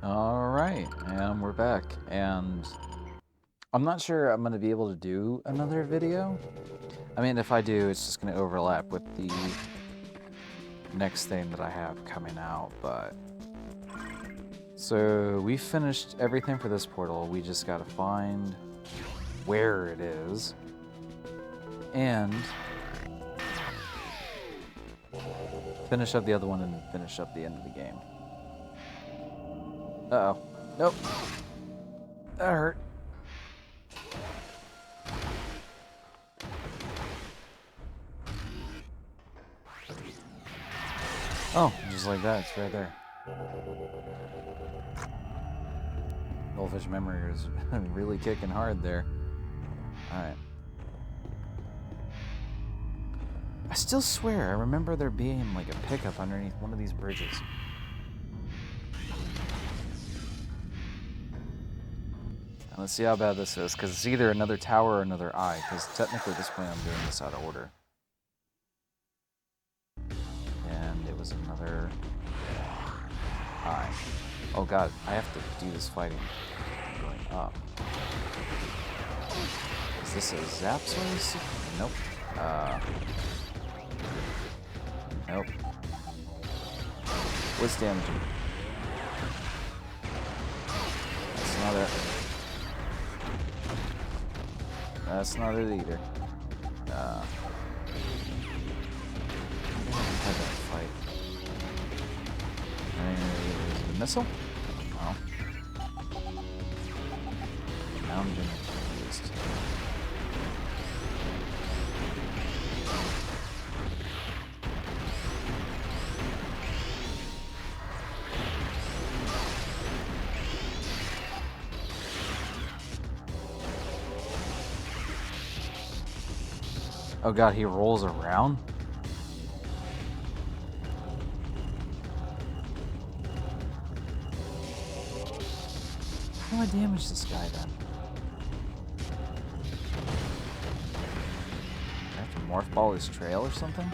Alright, and we're back, and I'm not sure I'm going to be able to do another video. I mean, if I do, it's just going to overlap with the next thing that I have coming out, but... So, we finished everything for this portal, we just gotta find where it is, and finish up the other one and finish up the end of the game. Uh-oh. Nope. That hurt. Oh, just like that, it's right there. Goldfish memory is really kicking hard there. Alright. I still swear, I remember there being like a pickup underneath one of these bridges. Now let's see how bad this is, because it's either another tower or another eye, because technically at this point I'm doing this out of order. And it was another eye. Oh god, I have to do this fighting going up. Is this a zap sort of secret? Nope. Nope. What's damaging? That's not it. That's not it either. I had that fight. A missile? Oh. Now I'm getting confused. Oh god, he rolls around? How do I damage this guy then? I have to morph ball his trail or something?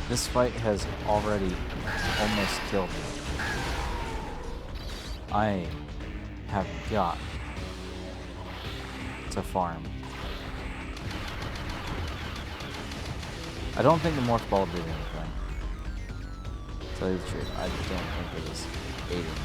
This fight has already almost killed me. I have got to farm. I don't think the morph ball did anything. To tell you the truth, I don't think it was aiding anything.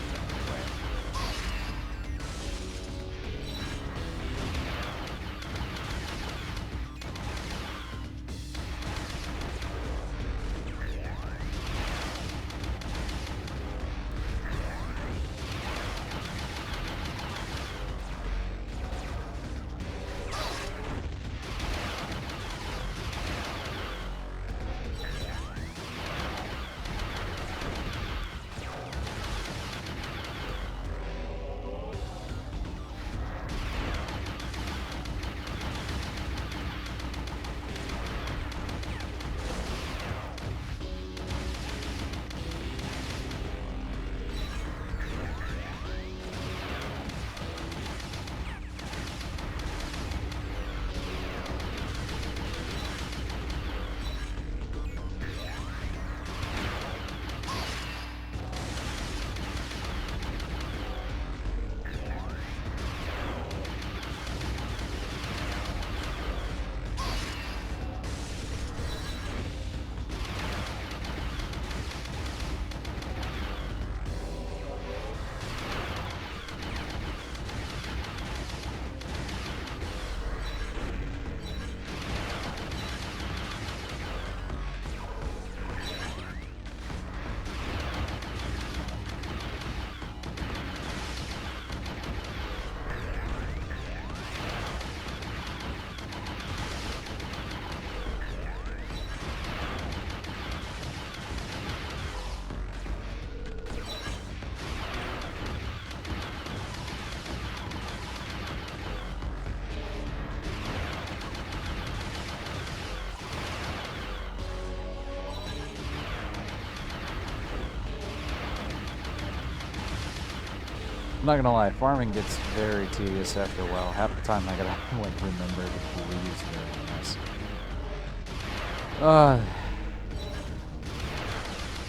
I'm not gonna lie, farming gets very tedious after a while. Half the time I gotta like remember the leaves during this.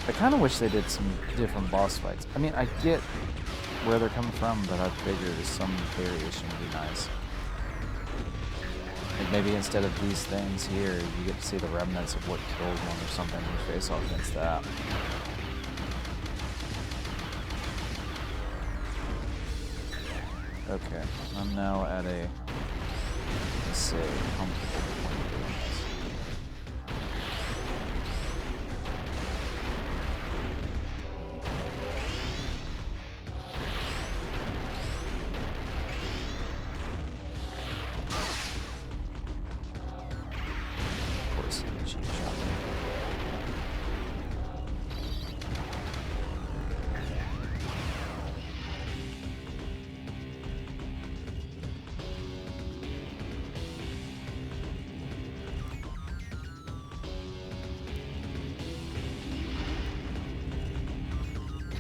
I kind of wish they did some different boss fights. I mean, I get where they're coming from, but I figured some variation would be nice. Like maybe instead of these things here, you get to see the remnants of what killed one or something and you face off against that. Okay, I'm now at a, let's say, comfortable point of doing this. Of course, the cheap shot.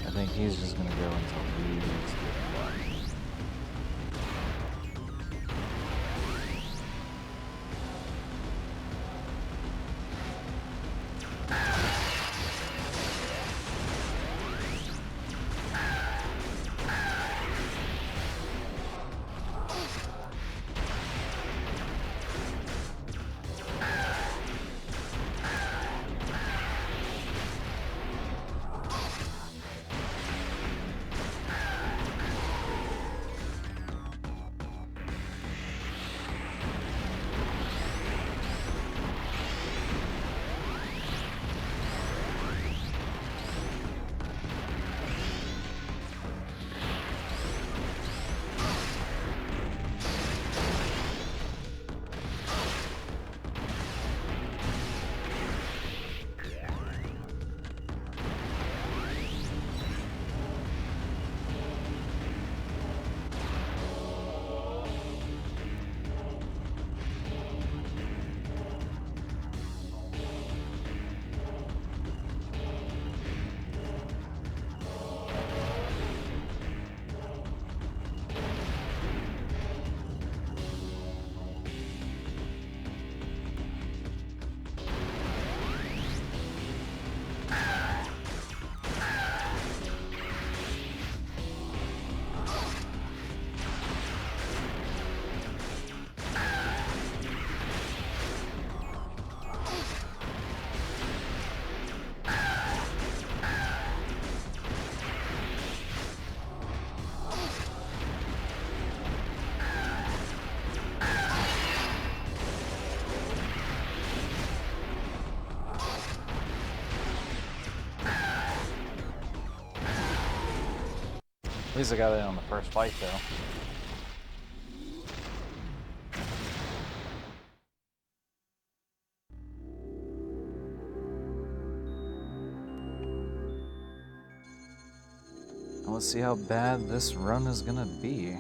I think he's just gonna go until he gets done. At least I got it on the first fight, though. Let's see how bad this run is gonna be.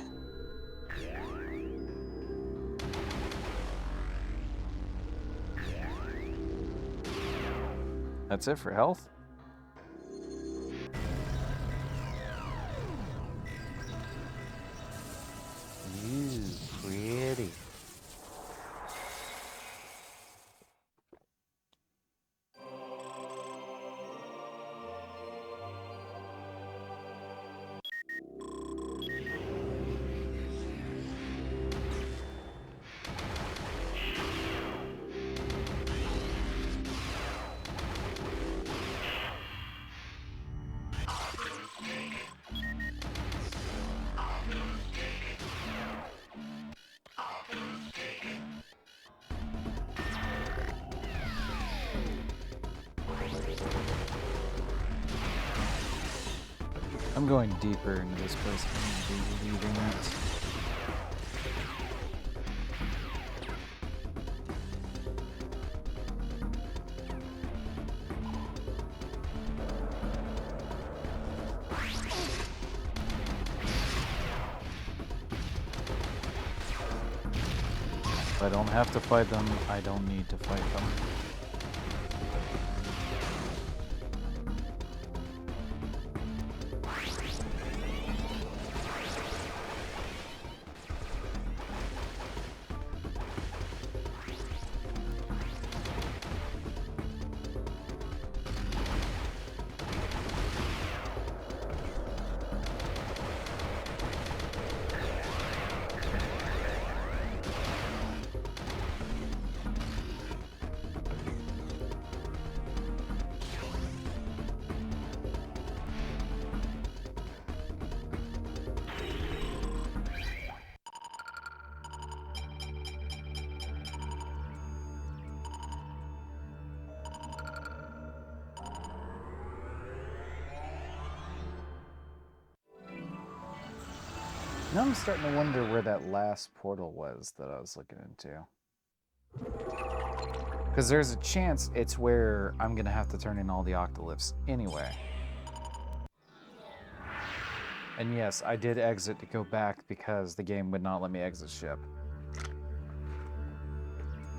That's it for health? Pretty. I'm going deeper into this place. I'm going to be leaving it. If I don't have to fight them, I don't need to fight them. Now I'm starting to wonder where that last portal was that I was looking into. Because there's a chance it's where I'm going to have to turn in all the octoliths anyway. And yes, I did exit to go back because the game would not let me exit ship.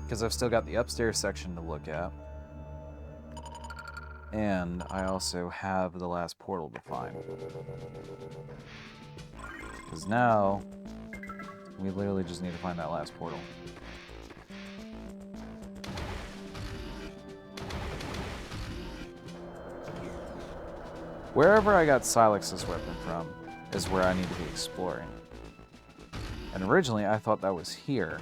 Because I've still got the upstairs section to look at. And I also have the last portal to find. Because now, we literally just need to find that last portal. Wherever I got Sylux's weapon from is where I need to be exploring. And originally I thought that was here.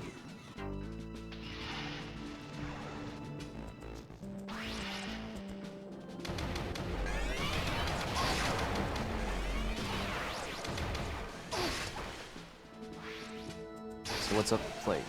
So what's up the plate?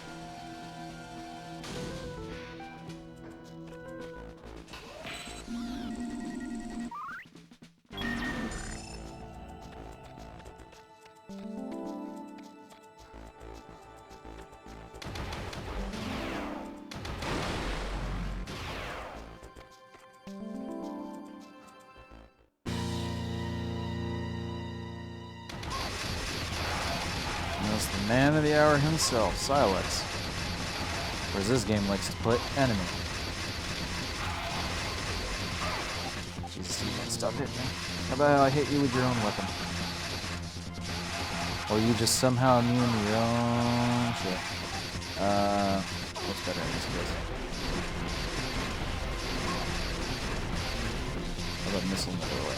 That's the man of the hour himself, Sylux. Whereas this game likes to put enemy. Jesus, you can't stop hitting me. How about I hit you with your own weapon? Or you just somehow immune to your own shit. What's better in this case? How about missile another way?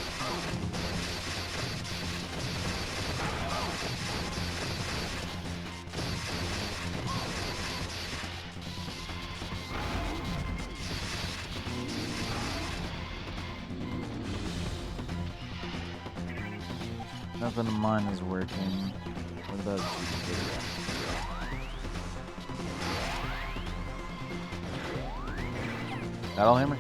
Nothing of mine is working. What about GOREA? Battle hammer?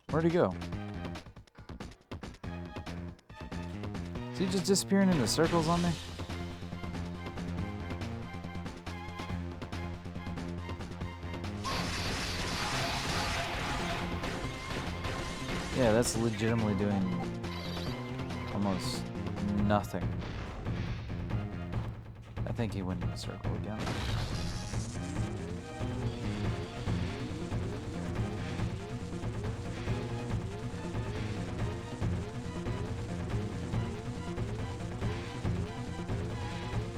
Where'd he go? Is he just disappearing into circles on me? Yeah, that's legitimately doing almost nothing. I think he went in a circle again.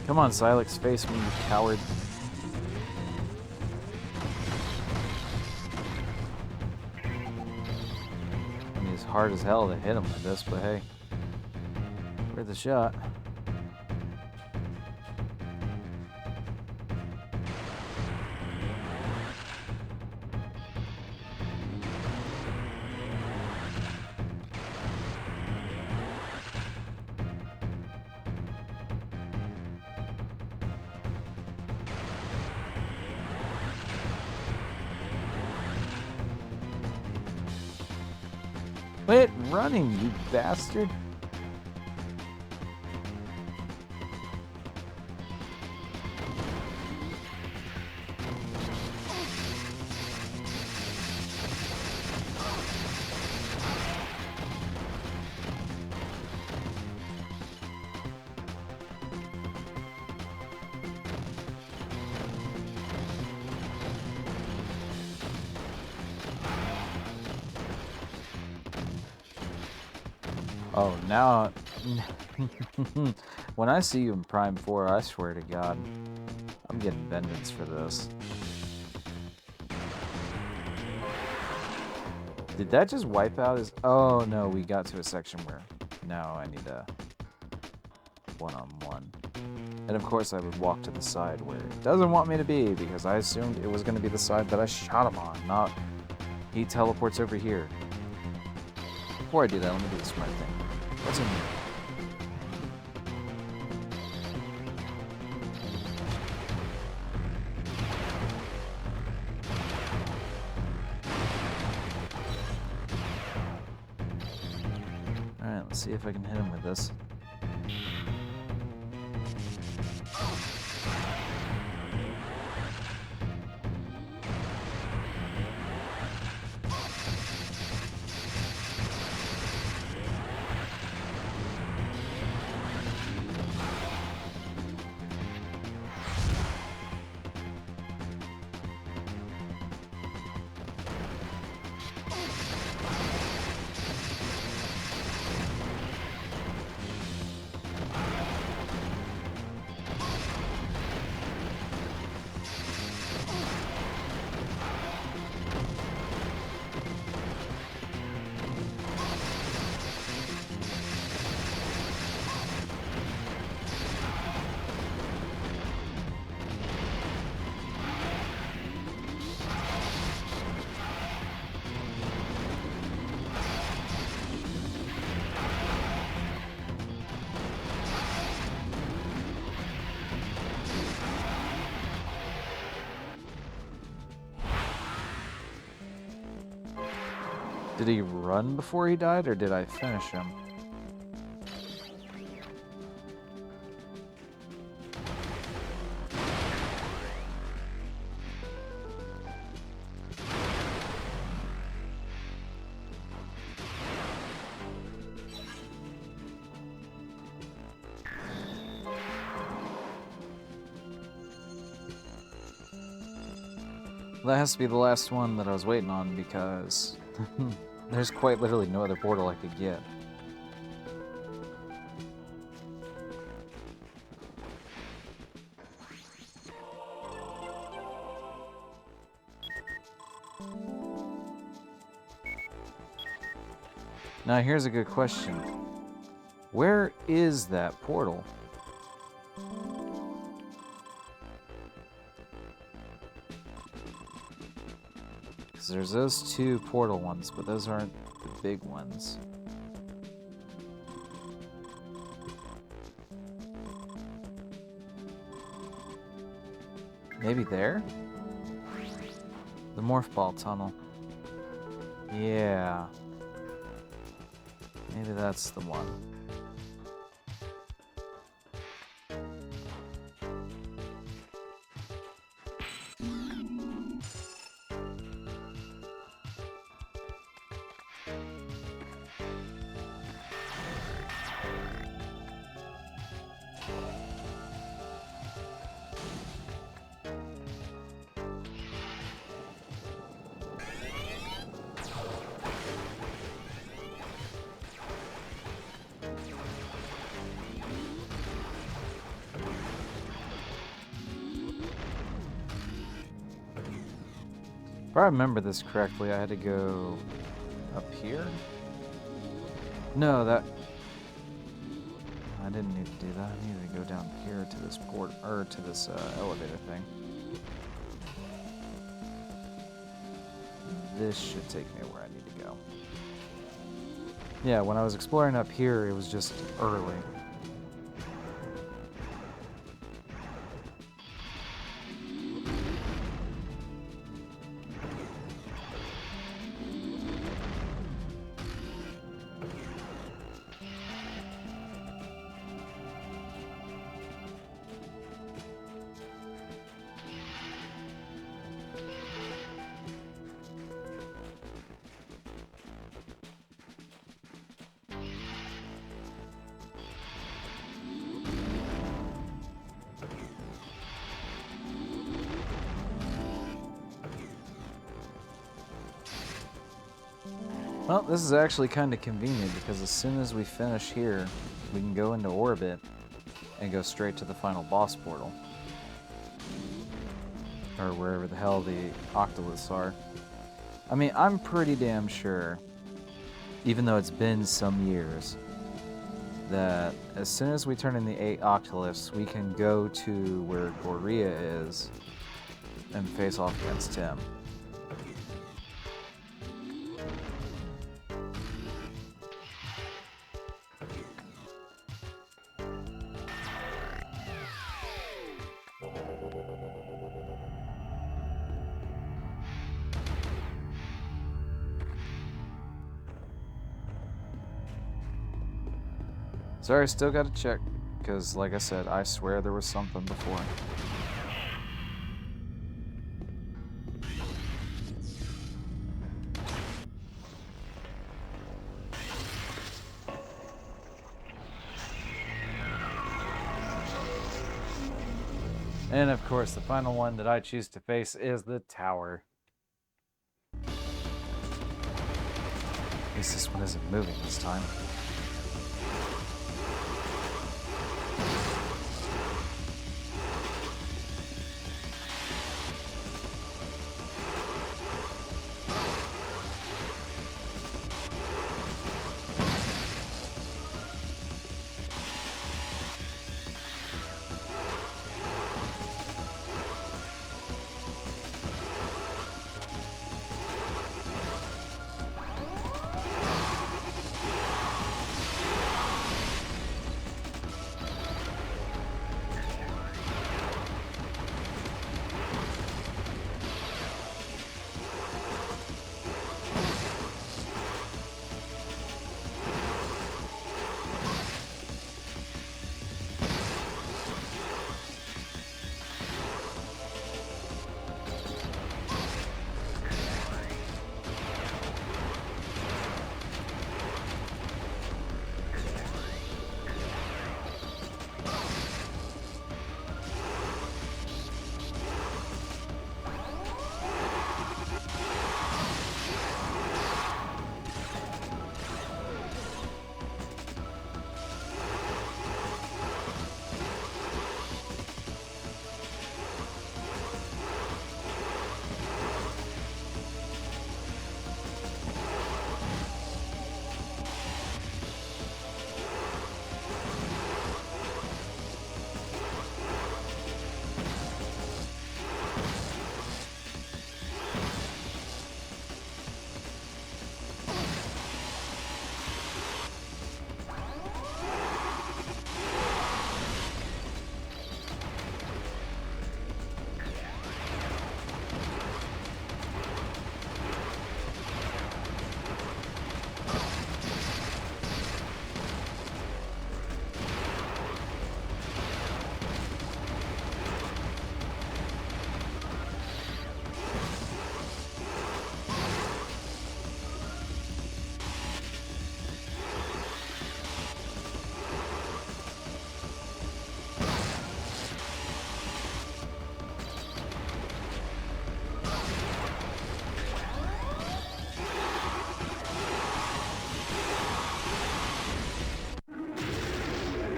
Come on, Sylux, face me, you coward. It's hard as hell to hit him with this, but hey, worth a shot. Quit running, you bastard! Oh, now... when I see you in Prime 4, I swear to God, I'm getting vengeance for this. Did that just wipe out his... Oh, no, we got to a section where now I need a one-on-one. And of course I would walk to the side where it doesn't want me to be, because I assumed it was going to be the side that I shot him on, not he teleports over here. Before I do that, let me do the smart thing. What's in here? Alright, let's see if I can hit him with this. Did he run before he died, or did I finish him? That has to be the last one that I was waiting on, because there's quite literally no other portal I could get. Now here's a good question. Where is that portal? Because there's those two portal ones, but those aren't the big ones. Maybe there? The Morph Ball Tunnel. Yeah. Maybe that's the one. If I remember this correctly, I had to go up here? No, that... I didn't need to do that. I needed to go down here to this port, or to this elevator thing. This should take me where I need to go. Yeah, when I was exploring up here, it was just early. Well, this is actually kind of convenient, because as soon as we finish here, we can go into orbit and go straight to the final boss portal. Or wherever the hell the octoliths are. I mean, I'm pretty damn sure, even though it's been some years, that as soon as we turn in the 8 octoliths, we can go to where GOREA is and face off against him. Sorry, still gotta check, because like I said, I swear there was something before. And of course, the final one that I choose to face is the tower. At least this one isn't moving this time.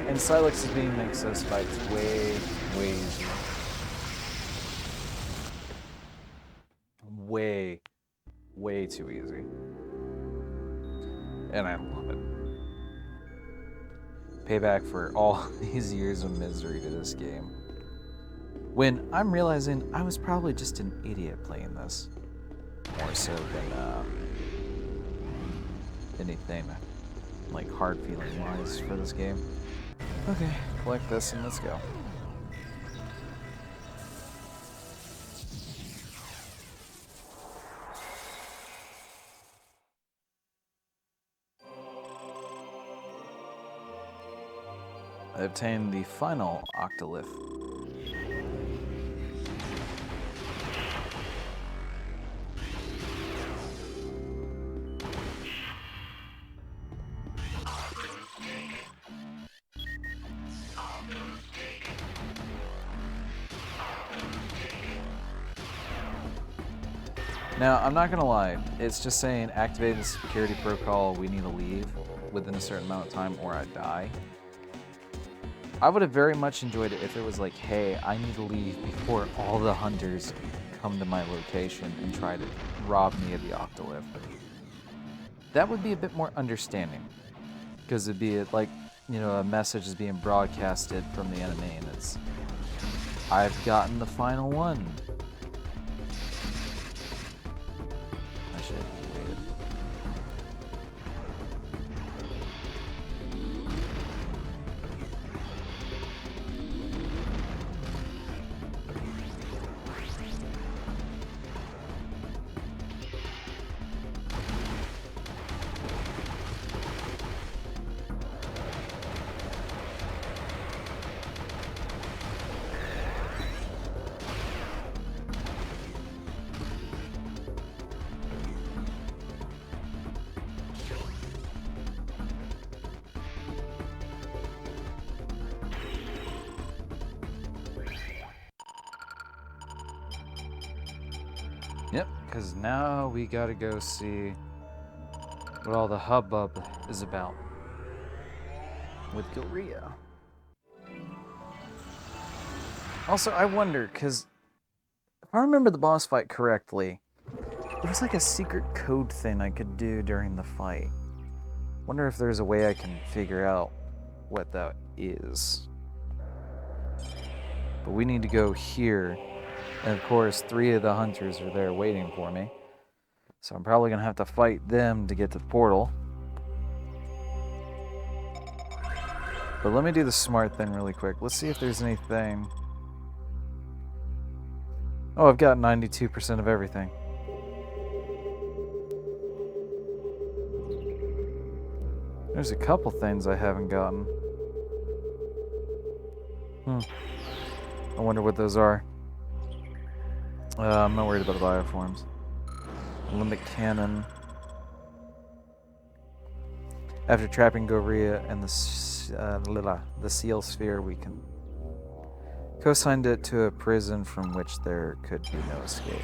And Sylux is being makes those fights way, way easier. Way, way too easy. And I love it. Payback for all these years of misery to this game. When I'm realizing I was probably just an idiot playing this. More so than anything like hard feeling wise for this game. Okay, collect this and let's go. I obtained the final octolith. Now, I'm not gonna lie, it's just saying activate the security protocol, we need to leave within a certain amount of time or I die. I would have very much enjoyed it if it was like, hey, I need to leave before all the hunters come to my location and try to rob me of the octolith. That would be a bit more understanding, because it'd be like, you know, a message is being broadcasted from the enemy and it's, I've gotten the final one. I should have waited. because now we gotta go see what all the hubbub is about with GOREA. Also, I wonder, because if I remember the boss fight correctly, there was like a secret code thing I could do during the fight. Wonder if there's a way I can figure out what that is. But we need to go here. And of course, 3 of the hunters are there waiting for me. So I'm probably going to have to fight them to get to the portal. But let me do the smart thing really quick. Let's see if there's anything. Oh, I've got 92% of everything. There's a couple things I haven't gotten. I wonder what those are. I'm not worried about the bioforms. Limbic cannon. After trapping GOREA and the seal sphere, we can co-signed it to a prison from which there could be no escape.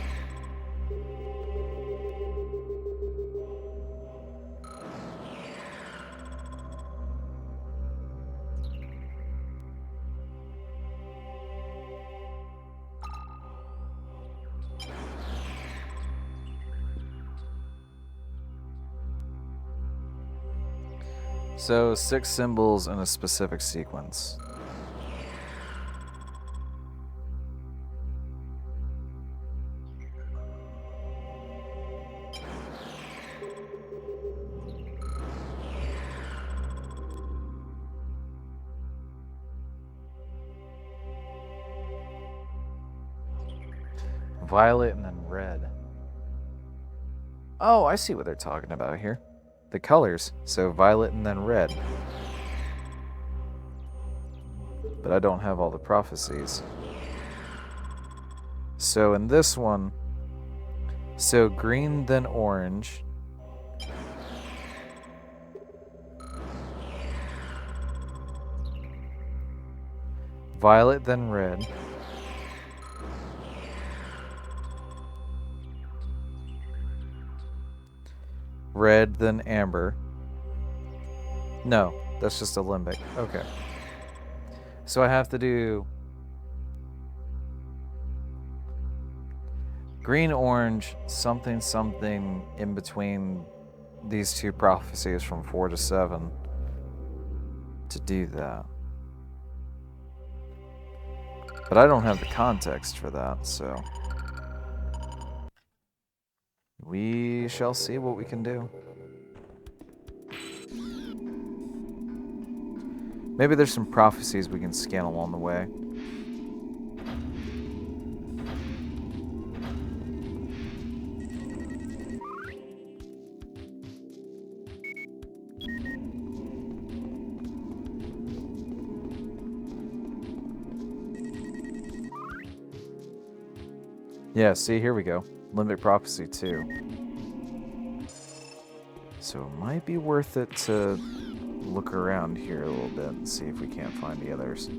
So 6 symbols in a specific sequence. Violet and then red. Oh, I see what they're talking about here. The colors. So violet and then red. But I don't have all the prophecies. So in this one, so green then orange. Violet then red. Red, then amber. No, that's just a limbic. Okay. So I have to do green, orange, something, something in between these 2 prophecies from 4 to 7 to do that. But I don't have the context for that, so we shall see what we can do. Maybe there's some prophecies we can scan along the way. Yeah, see, here we go. Limbic Prophecy 2. So it might be worth it to look around here a little bit and see if we can't find the others.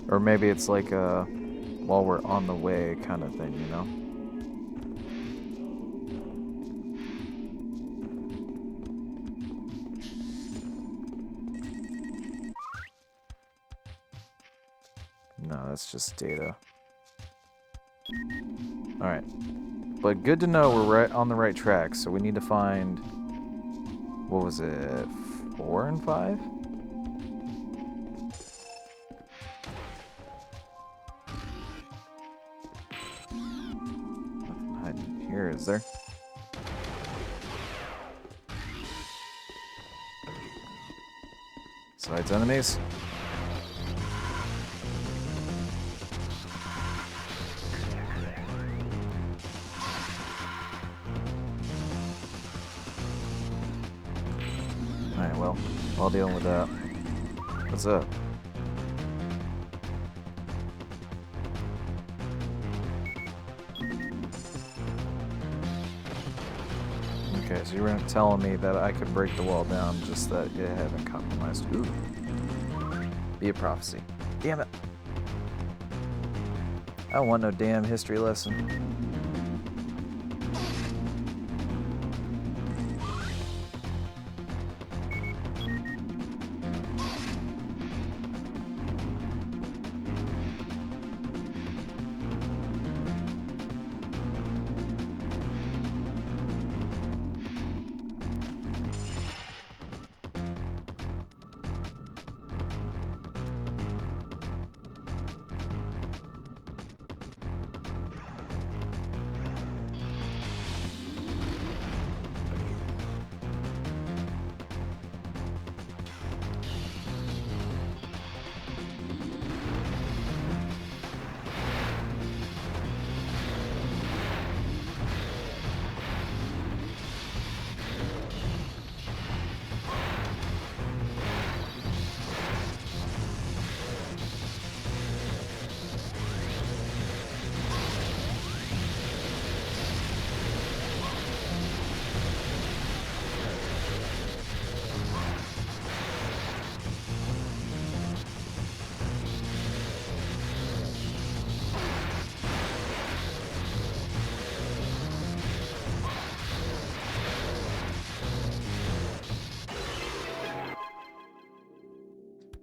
Or maybe it's like a while we're on the way kind of thing, you know? No, that's just data. Alright. But good to know we're right on the right track, so we need to find... What was it? 4 and 5? Nothing hiding here, is there? Sides enemies. Alright, well, while dealing with that, what's up? Okay, so you weren't telling me that I could break the wall down, just that it had been compromised. Ooh. Be a prophecy. Damn it. I don't want no damn history lesson.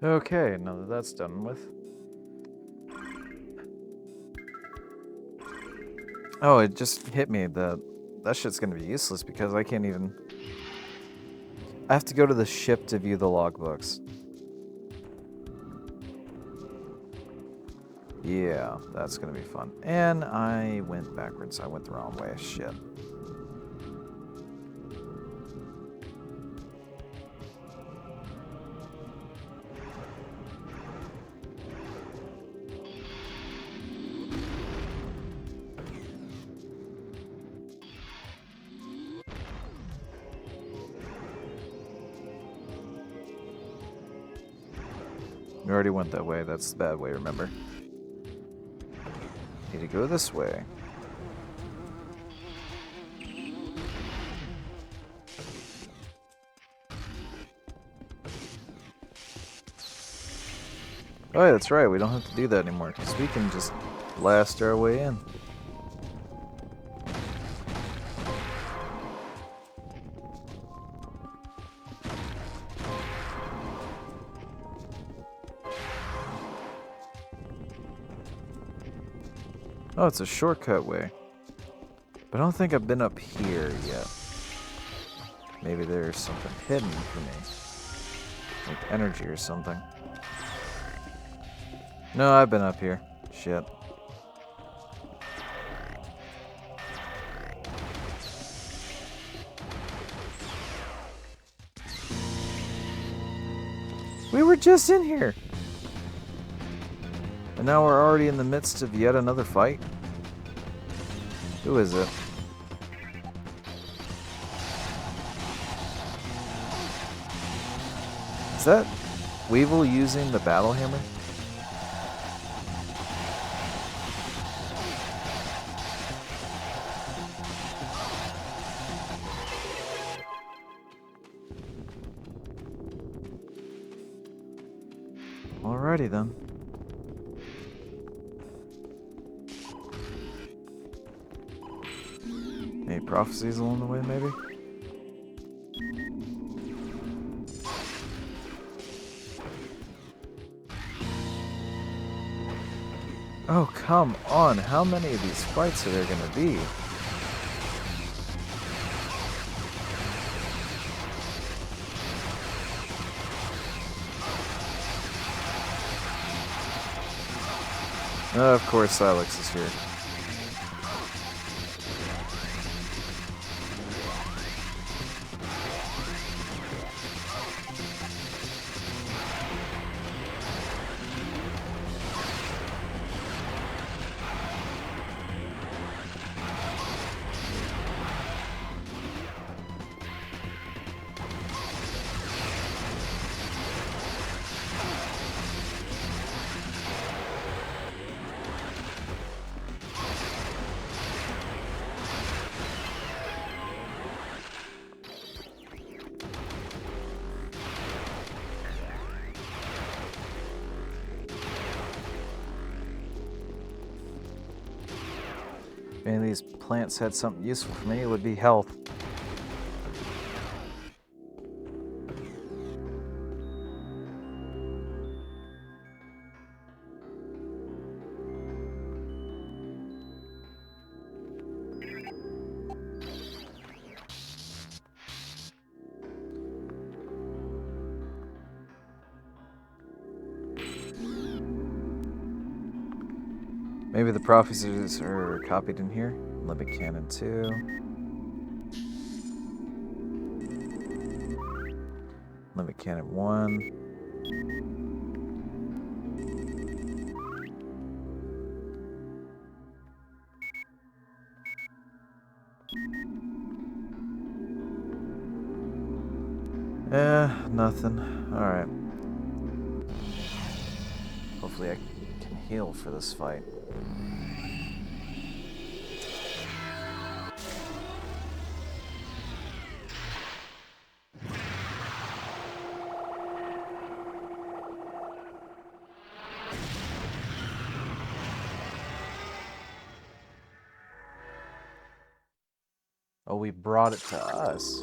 Okay, now that that's done with. Oh, it just hit me that that shit's gonna be useless because I can't even... I have to go to the ship to view the logbooks. Yeah, that's gonna be fun. And I went backwards. I went the wrong way. Shit. We already went that way. That's the bad way, remember? Need to go this way. Oh, yeah, that's right. We don't have to do that anymore because we can just blast our way in. Oh, it's a shortcut way. But I don't think I've been up here yet. Maybe there's something hidden for me. Like energy or something. No, I've been up here. Shit. We were just in here! And now we're already in the midst of yet another fight? Who is it? Is that Weevil using the battle hammer? Alrighty then. Any prophecies along the way, maybe? Oh, come on. How many of these fights are there gonna be? Of course, Sylux is here. If any of these plants had something useful for me, it would be health. Maybe the prophecies are copied in here. Limit cannon 2. Limit cannon 1. Nothing. Alright. Hopefully I can heal for this fight. Oh, we brought it to us.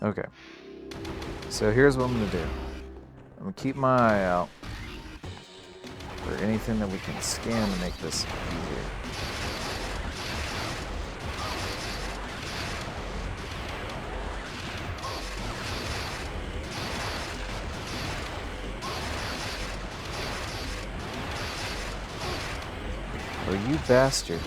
Okay. So here's what I'm gonna do. I'm gonna keep my eye out for anything that we can scan to make this easier. Oh, you bastard.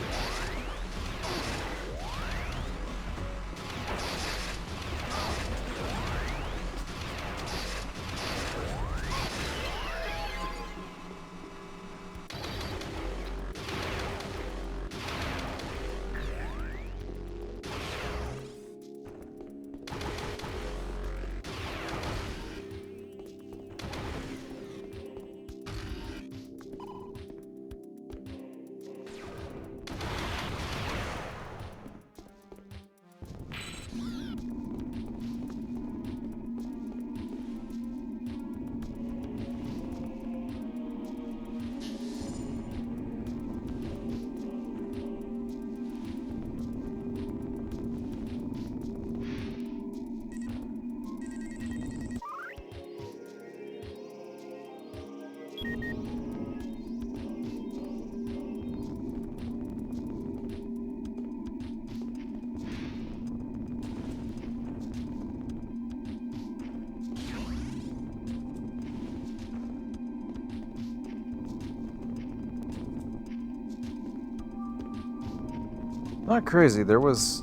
Not crazy. There was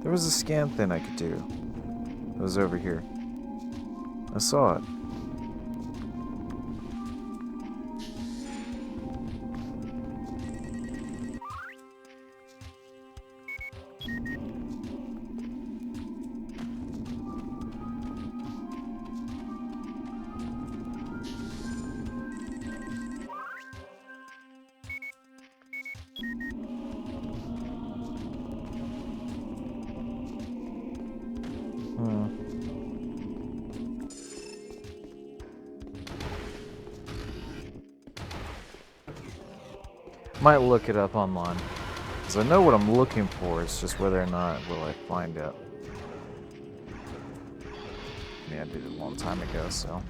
a scan thing I could do. It was over here. I saw it. Might look it up online. Because I know what I'm looking for, it's just whether or not will I find it. I mean, I did it a long time ago, so.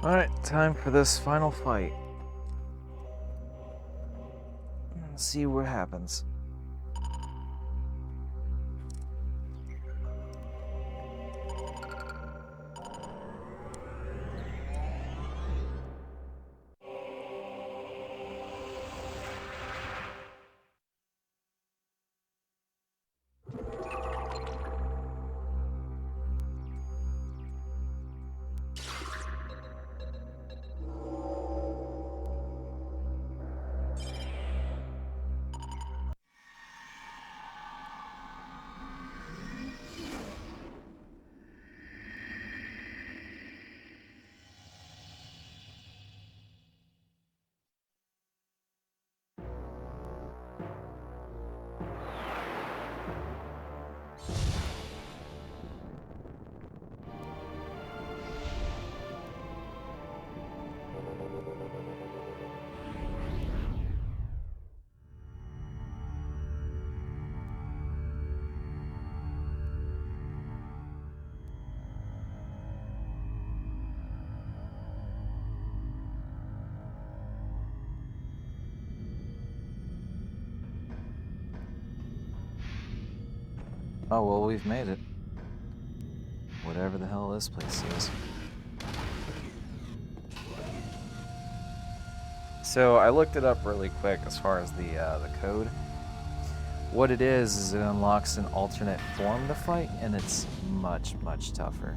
Alright, time for this final fight. Let's see what happens. Oh, well, we've made it. Whatever the hell this place is. So I looked it up really quick as far as the code. What it is it unlocks an alternate form to fight, and it's much, much tougher.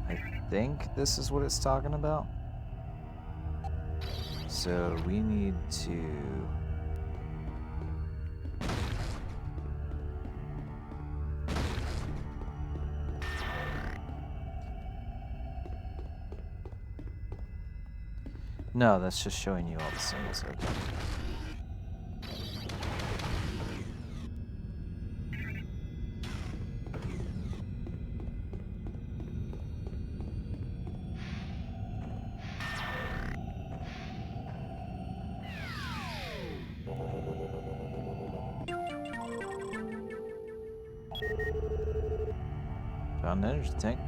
I think this is what it's talking about. So we need to... No, that's just showing you all the symbols. Okay. Found an energy tank.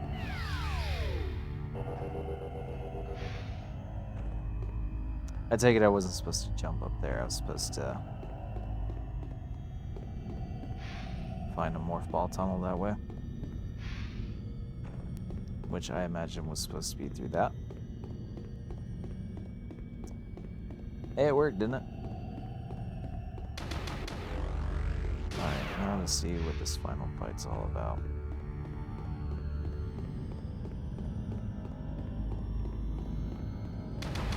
I take it I wasn't supposed to jump up there. I was supposed to find a morph ball tunnel that way. Which I imagine was supposed to be through that. Hey, it worked, didn't it? Alright, now let's see what this final fight's all about.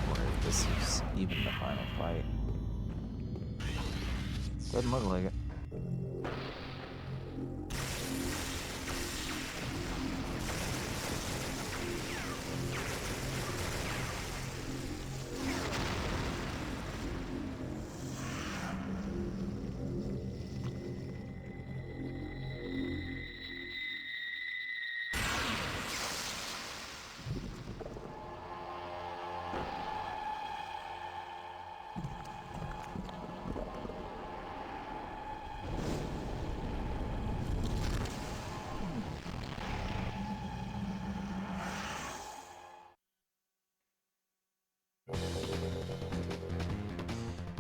Or if this is even the final fight. Doesn't look like it.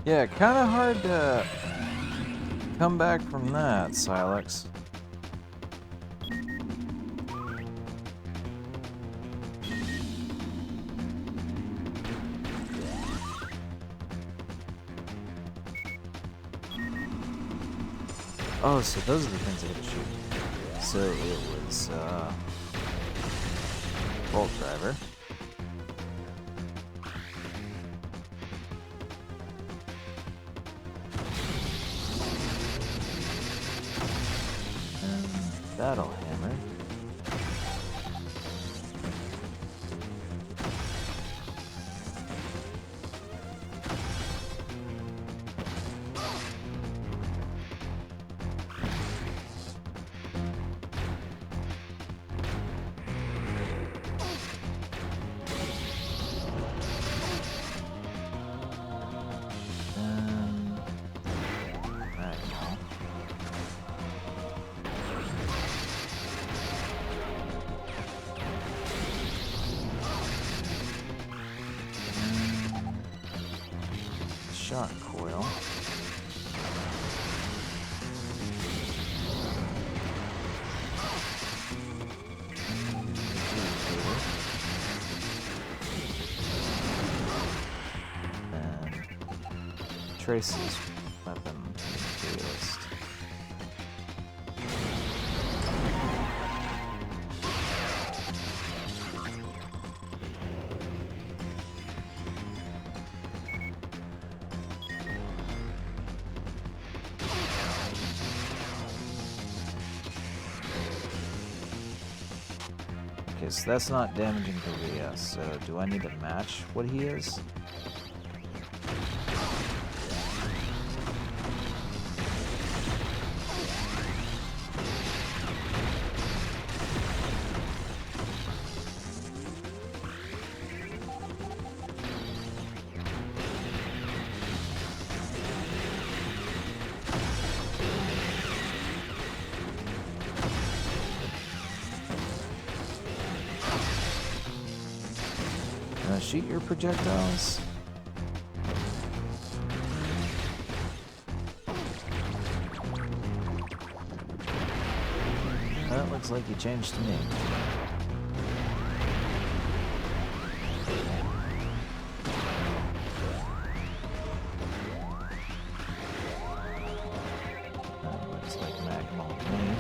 Yeah, kind of hard to come back from that, Sylux. Oh, so those are the things I gotta shoot. So it was, Bolt Driver. And Battle Hammer. Trace's weapon list. Okay, so that's not damaging GOREA, so do I need to match what he is? Shoot your projectiles. That looks like you changed to me. That looks like magma to me.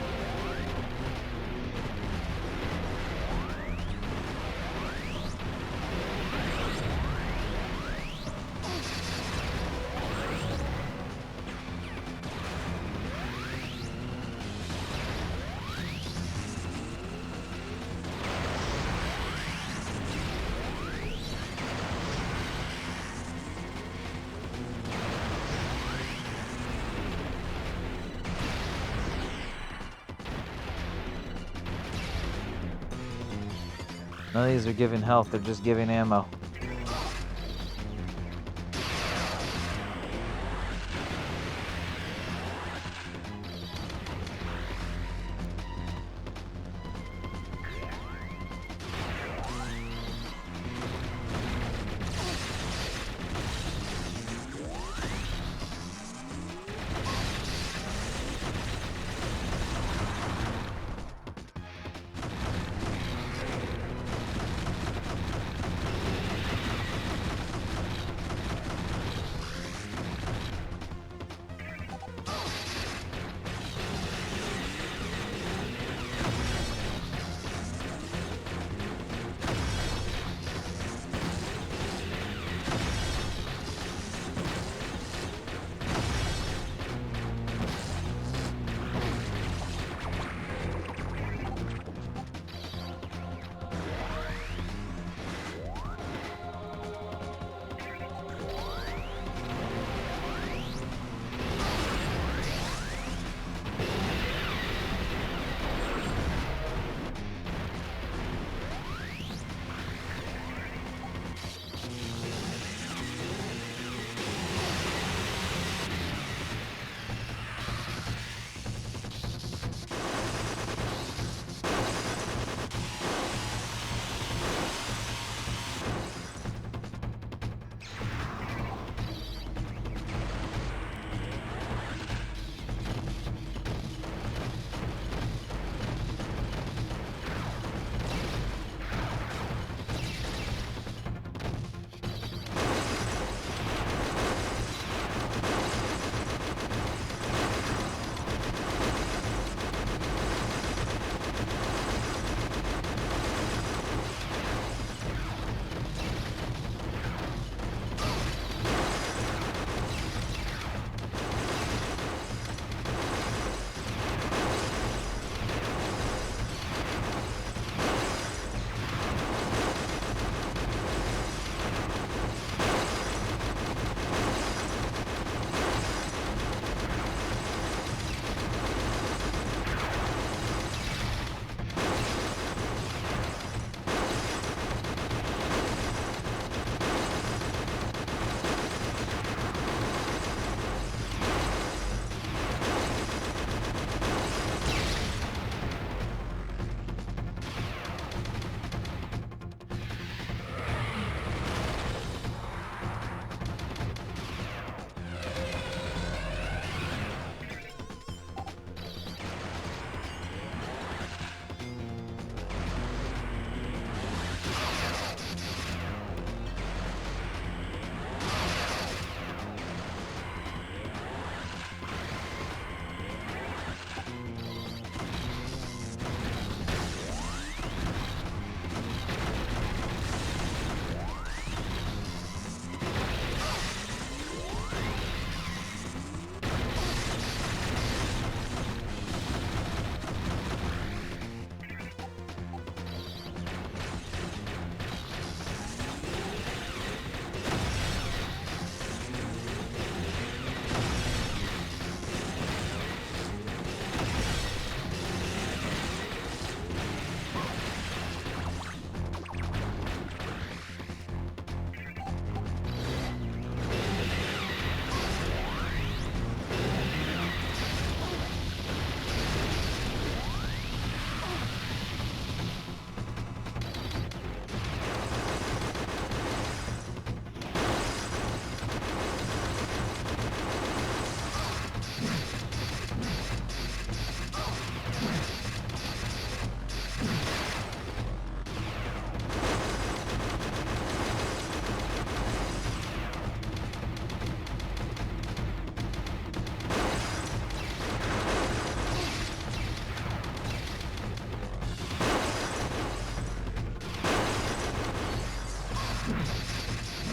None of these are giving health, they're just giving ammo.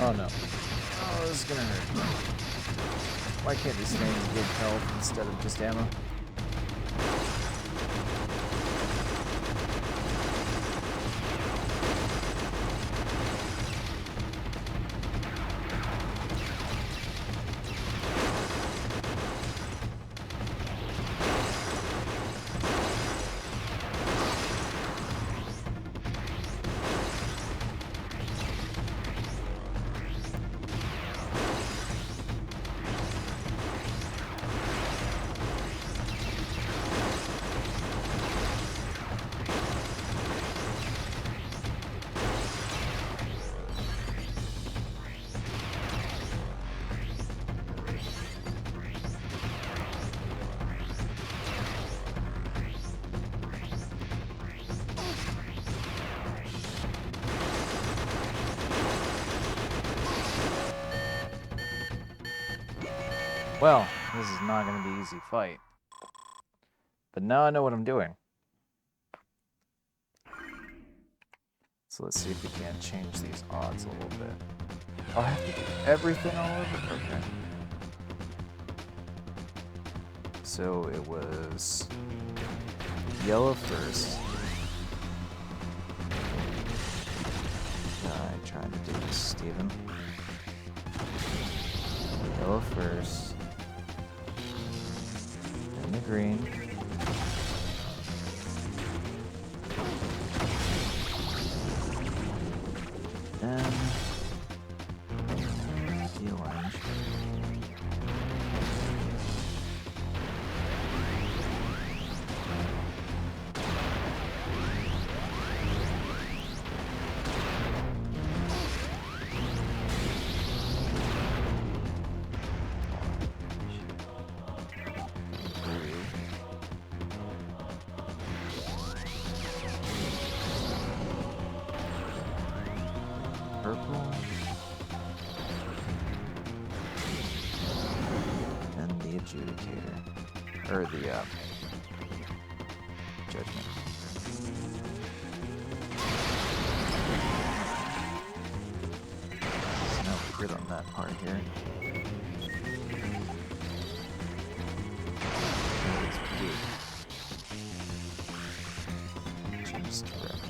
Oh no. Oh, this is gonna hurt. Why can't these things give health instead of just ammo? Well, this is not going to be an easy fight. But now I know what I'm doing. So let's see if we can change these odds a little bit. Oh, I have to do everything all over? Okay. So it was yellow first. I tried to do this, Steven. Yellow first. Then the green. Then the orange. Purple. And the adjudicator. Or the, judgment. So now we're good on that part here. It's blue. Just red.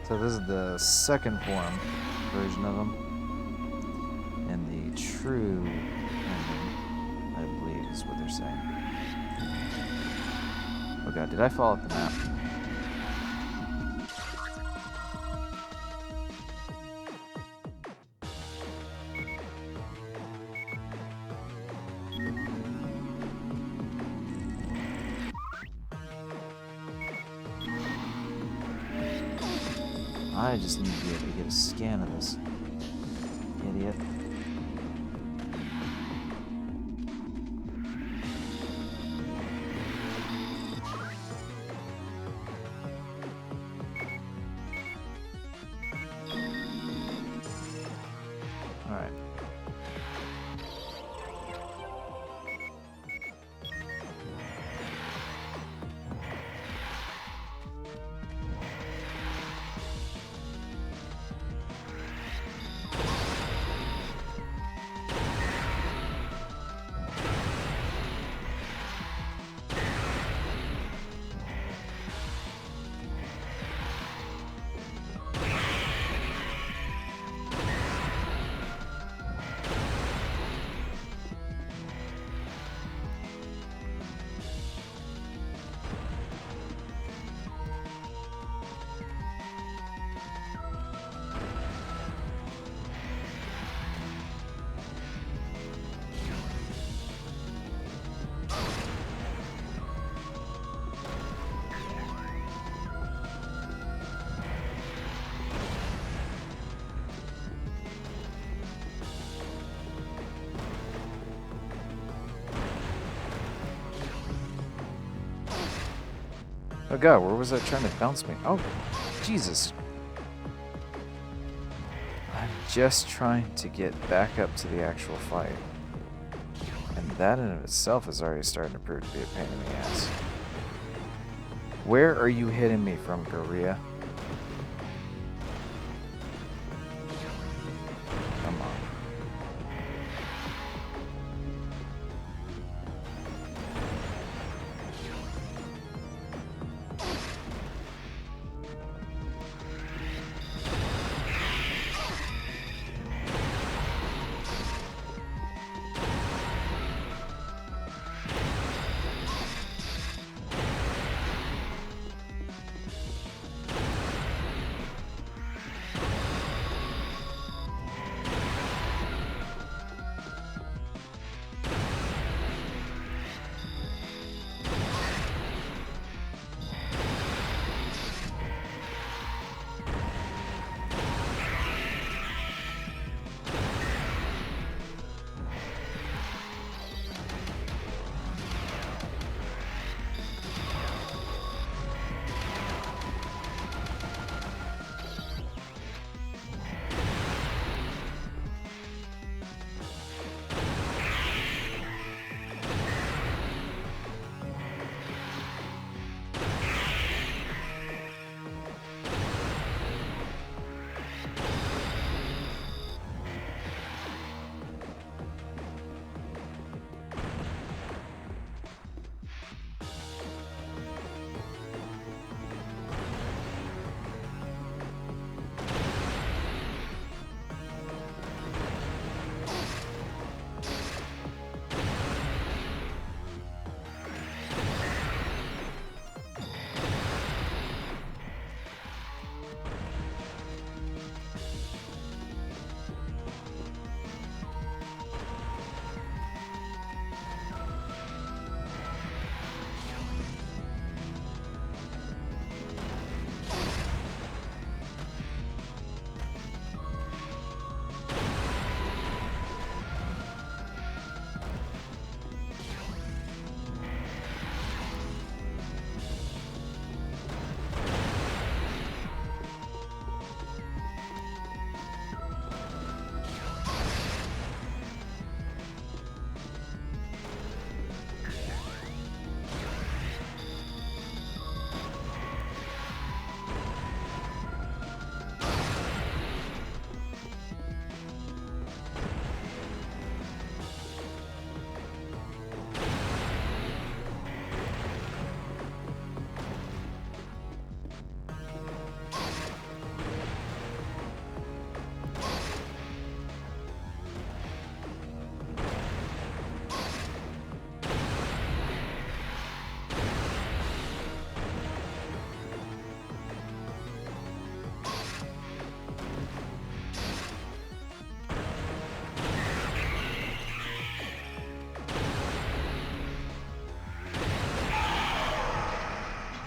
So this is the second form version of them. And the true ending, I believe, is what they're saying. Oh god, did I fall off the map? I just need to be able to get a scan of this idiot. Alright. Oh god, where was that trying to bounce me? Oh, Jesus. I'm just trying to get back up to the actual fight. And that in of itself is already starting to prove to be a pain in the ass. Where are you hitting me from, GOREA? Come on.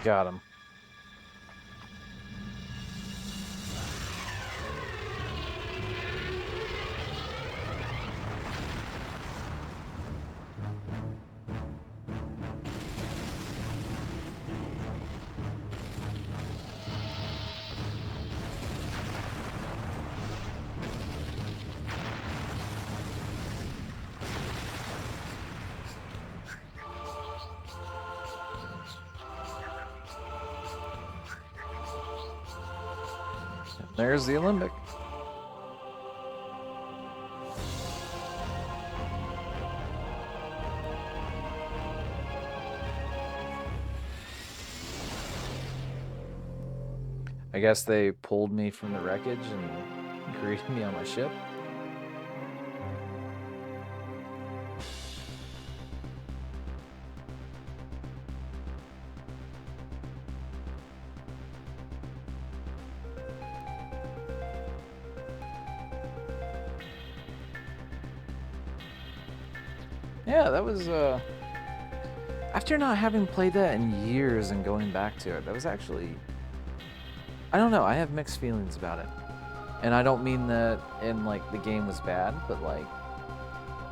Got him. There's the Olympic. I guess they pulled me from the wreckage and created me on my ship. Yeah, that was, after not having played that in years and going back to it, that was actually, I don't know, I have mixed feelings about it. And I don't mean that in, like, the game was bad, but, like,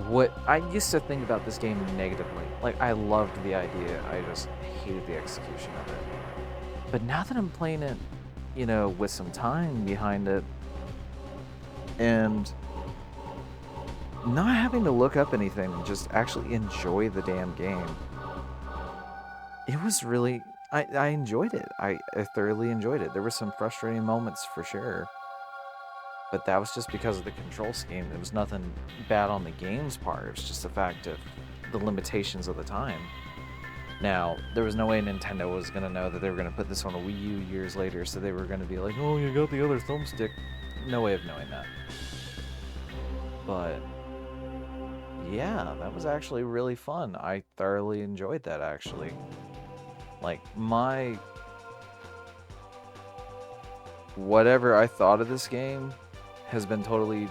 what I used to think about this game negatively. Like, I loved the idea, I just hated the execution of it. But now that I'm playing it, you know, with some time behind it, and not having to look up anything, just actually enjoy the damn game, it was really, I enjoyed it. I thoroughly enjoyed it. There were some frustrating moments for sure, but that was just because of the control scheme. There was nothing bad on the game's part. It was just the fact of the limitations of the time. Now, there was no way Nintendo was going to know that they were going to put this on a Wii U years later, so they were going to be like, oh, you got the other thumbstick. No way of knowing that. But yeah, that was actually really fun. I thoroughly enjoyed that, actually. Like, whatever I thought of this game has been totally,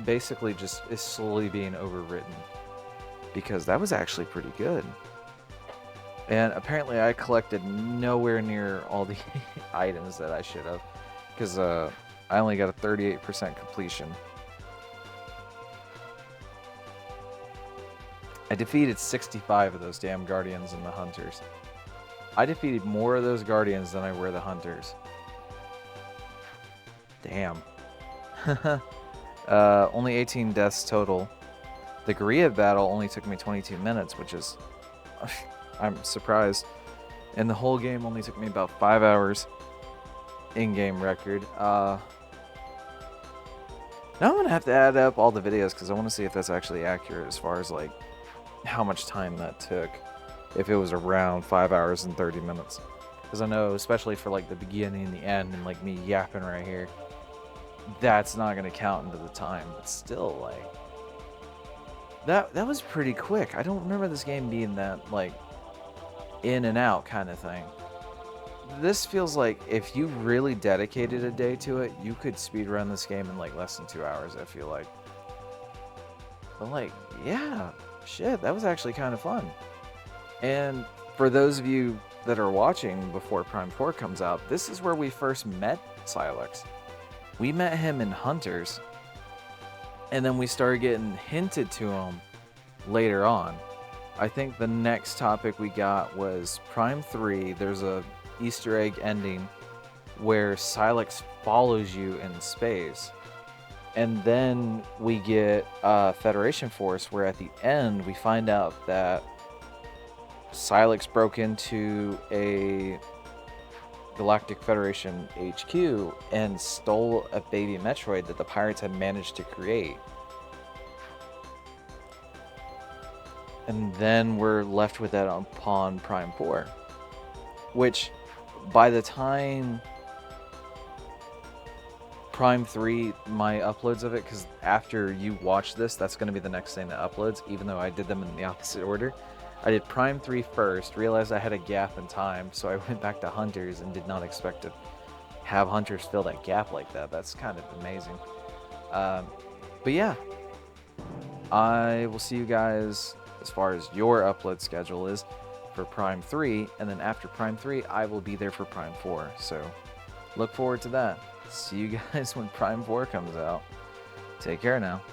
basically just is slowly being overwritten. Because that was actually pretty good. And apparently I collected nowhere near all the items that I should have. Because I only got a 38% completion. I defeated 65 of those damn Guardians and the Hunters. I defeated more of those Guardians than I were the Hunters. Damn. Only 18 deaths total. The GOREA battle only took me 22 minutes, which is... I'm surprised. And the whole game only took me about 5 hours. In-game record. Now I'm going to have to add up all the videos because I want to see if that's actually accurate as far as, like, how much time that took. If it was around 5 hours and 30 minutes. Because I know, especially for, like, the beginning and the end and, like, me yapping right here, that's not going to count into the time. But still, like... That was pretty quick. I don't remember this game being that, like, in and out kind of thing. This feels like if you really dedicated a day to it, you could speedrun this game in, like, less than 2 hours, I feel like. But, like, yeah, shit, that was actually kind of fun. And for those of you that are watching before Prime 4 comes out, this is where we first met Sylux. We met him in Hunters, and then we started getting hinted to him later on. I think the next topic we got was Prime 3. There's a Easter egg ending where Sylux follows you in space. And then we get Federation Force, where at the end we find out that Sylux broke into a Galactic Federation HQ and stole a baby Metroid that the pirates had managed to create. And then we're left with that upon Prime 4. Which, by the time Prime 3, my uploads of it, because after you watch this, that's going to be the next thing that uploads, even though I did them in the opposite order. I did Prime 3 first, realized I had a gap in time, so I went back to Hunters and did not expect to have Hunters fill that gap like that. That's kind of amazing. But yeah, I will see you guys as far as your upload schedule is for Prime 3, and then after Prime 3, I will be there for Prime 4. So look forward to that. See you guys when Prime 4 comes out. Take care now.